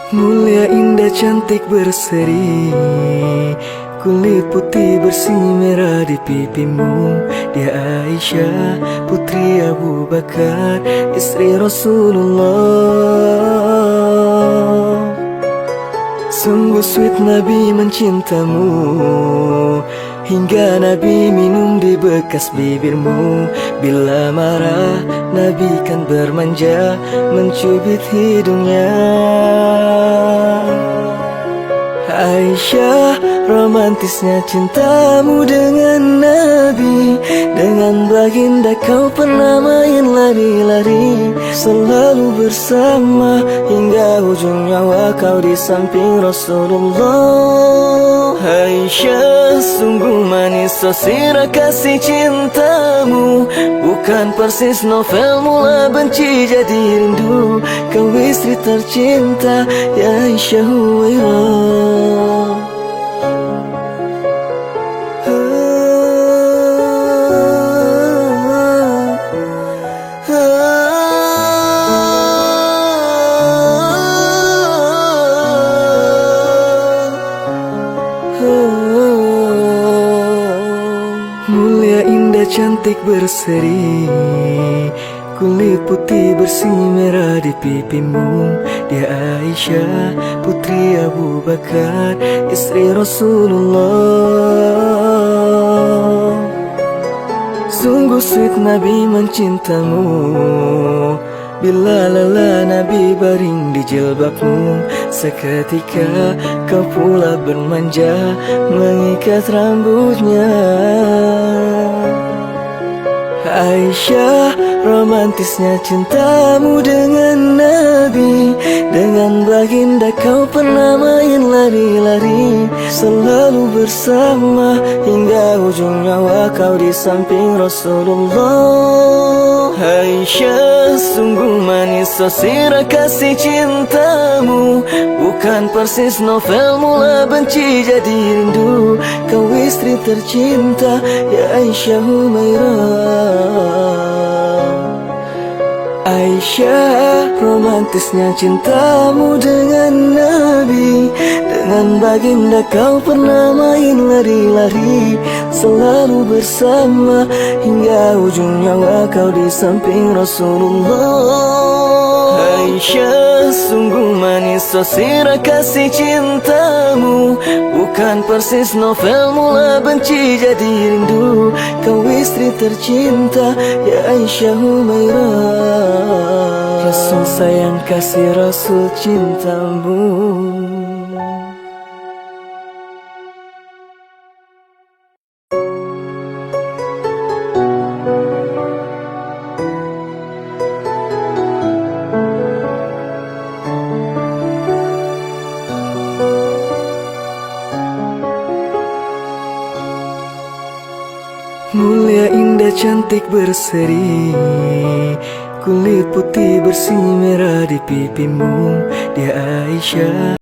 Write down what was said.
Mulia, indah, cantik, berseri, kulit putih bersih merah di pipimu. Dia Aisyah, putri Abu Bakar, istri Rasulullah. Sungguh sweet Nabi mencintamu, hingga Nabi minum di bekas bibirmu. Bila marah, Nabi kan bermanja, mencubit hidungnya. Aisyah, romantisnya cintamu dengan Nabi. Dengan baginda kau pernah main lari-lari, selalu bersama hingga ujung nyawa kau di samping Rasulullah. Aisyah, sungguh manis sosira kasih cintamu, bukan persis novel mula benci jadi rindu. Kau istri tercinta, ya Aisyah Huwairah. Mulia, indah, cantik, berseri, kulit putih bersih merah di pipimu. Dia Aisyah, putri Abu Bakar, istri Rasulullah. Sungguh sweet Nabi mencintamu, bila lelah Nabi baring di jilbabmu. Seketika kau pula bermanja, mengikat rambutnya. Aisyah, romantisnya cintamu dengan Nabi. Dengan baginda kau pernah main lari-lari, selalu bersama hingga ujung nyawa kau di samping Rasulullah. Aisyah, sungguh manis sosira kasih cintamu, bukan persis novel mula benci jadi rindu. Kau istri tercinta, ya Aisyah Humairah. Aisyah, romantisnya cintamu dengan Nabi. Dengan baginda kau pernah main lari-lari, selalu bersama hingga ujung nyawa kau di samping Rasulullah. Aisyah, sungguh manis sosira kasih cintamu, bukan persis novel mula benci jadi rindu. Kau istri tercinta, ya Aisyah Humairah. Rasul sayang kasih, Rasul cintamu. Mulia, indah, cantik, berseri, kulit putih bersih merah di pipimu. Dia Aisyah.